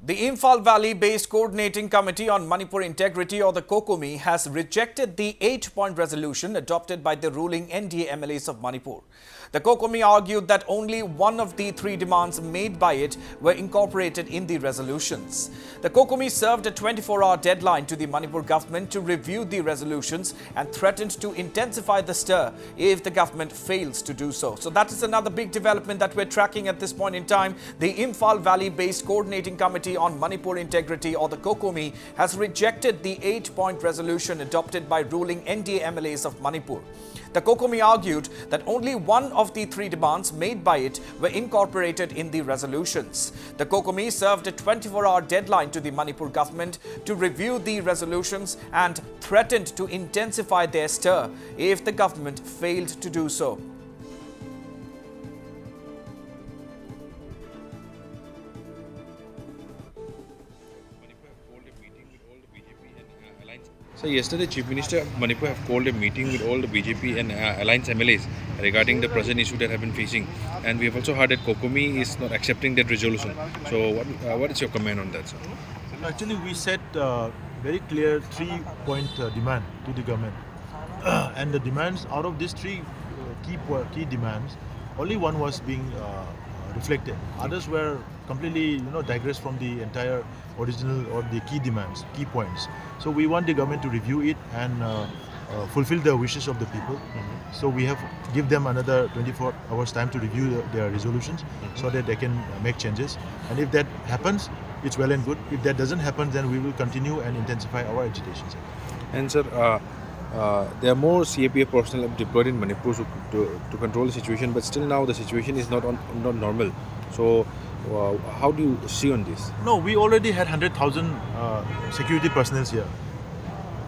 The Imphal Valley-based Coordinating Committee on Manipur Integrity, or the COCOMI, has rejected the 8-point resolution adopted by the ruling NDA MLAs of Manipur. The COCOMI argued that only one of the 3 demands made by it were incorporated in the resolutions. The COCOMI served a 24-hour deadline to the Manipur government to review the resolutions and threatened to intensify the stir if the government fails to do so. So that is another big development that we're tracking at this point in time. The Imphal Valley-based Coordinating Committee on Manipur Integrity, or the COCOMI, has rejected the 8-point resolution adopted by ruling NDA MLAs of Manipur. The COCOMI argued that only one of the 3 demands made by it were incorporated in the resolutions. The COCOMI served a 24-hour deadline to the Manipur government to review the resolutions and threatened to intensify their stir if the government failed to do so. So yesterday, Chief Minister of Manipur have called a meeting with all the BJP and Alliance MLAs regarding the present issue that have been facing, and we have also heard that COCOMI is not accepting that resolution. So what is your comment on that, sir? Actually, we set very clear 3-point demand to the government, and the demands out of these 3 key demands, only one was being reflected. Others were completely, digressed from the entire original or the key demands, key points. So we want the government to review it and fulfill the wishes of the people. So we have give them another 24 hours time to review their resolutions so that they can make changes. And if that happens, it's well and good. If that doesn't happen, then we will continue and intensify our agitations. And sir, there are more CAPF personnel deployed in Manipur to control the situation, but still now the situation is not normal. So how do you see on this? No, we already had 100,000 security personnel here.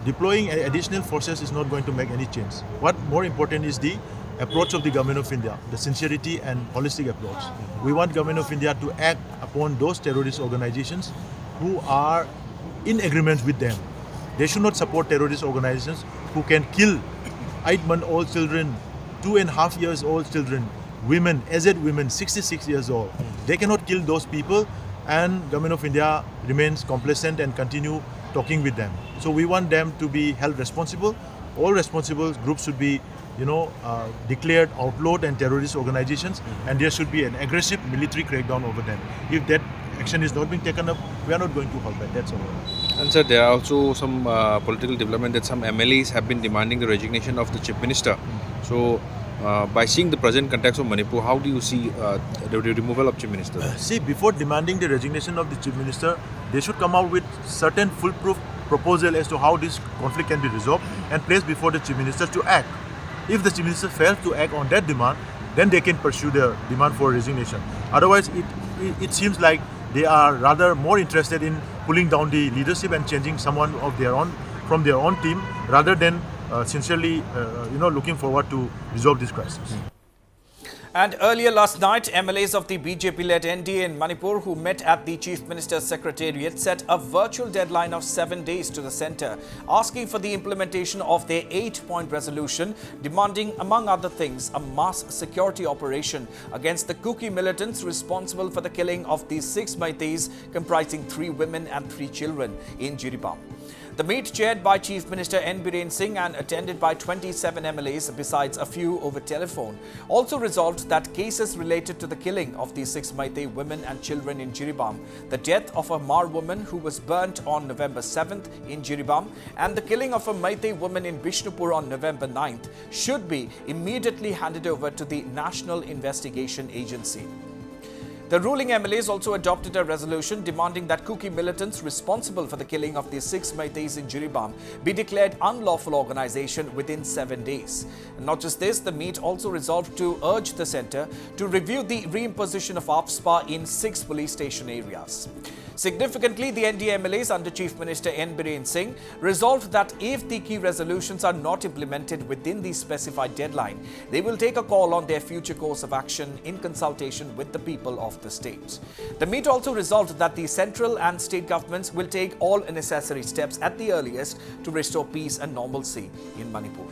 Deploying additional forces is not going to make any change. What more important is the approach of the Government of India, the sincerity and holistic approach. We want Government of India to act upon those terrorist organizations who are in agreement with them. They should not support terrorist organizations who can kill 8-month-old children, 2.5 years old children, women, aged women, 66 years old. They cannot kill those people, and Government of India remains complacent and continue talking with them. So we want them to be held responsible. All responsible groups should be, declared outlawed and terrorist organizations, and there should be an aggressive military crackdown over them. If that action is not being taken up, we are not going to hold back. That's all. And sir, there are also some political development that some MLAs have been demanding the resignation of the Chief Minister. So by seeing the present context of Manipur, how do you see the removal of Chief Minister? See, before demanding the resignation of the Chief Minister, they should come out with certain foolproof proposal as to how this conflict can be resolved and placed before the Chief Minister to act. If the Chief Minister fails to act on that demand, then they can pursue the demand for resignation. Otherwise, it seems like they are rather more interested in pulling down the leadership and changing someone of their own from their own team rather than sincerely, looking forward to resolve this crisis. And earlier last night, MLAs of the BJP-led NDA in Manipur, who met at the Chief Minister's Secretariat, set a virtual deadline of 7 days to the centre, asking for the implementation of their 8-point resolution, demanding, among other things, a mass security operation against the Kuki militants responsible for the killing of these 6 Meiteis, comprising 3 women and 3 children, in Jiribam. The meet, chaired by Chief Minister N. Biren Singh and attended by 27 MLAs, besides a few over telephone, also resolved that cases related to the killing of these 6 Meitei women and children in Jiribam, the death of a Mar woman who was burnt on November 7th in Jiribam, and the killing of a Meitei woman in Bishnupur on November 9th should be immediately handed over to the National Investigation Agency. The ruling MLAs also adopted a resolution demanding that Kuki militants responsible for the killing of the 6 Meiteis in Jiribam be declared unlawful organization within 7 days. And not just this, the meet also resolved to urge the centre to review the reimposition of AFSPA in 6 police station areas. Significantly, the NDA MLAs under Chief Minister N. Biren Singh resolved that if the key resolutions are not implemented within the specified deadline, they will take a call on their future course of action in consultation with the people of the state. The meet also resolved that the central and state governments will take all necessary steps at the earliest to restore peace and normalcy in Manipur.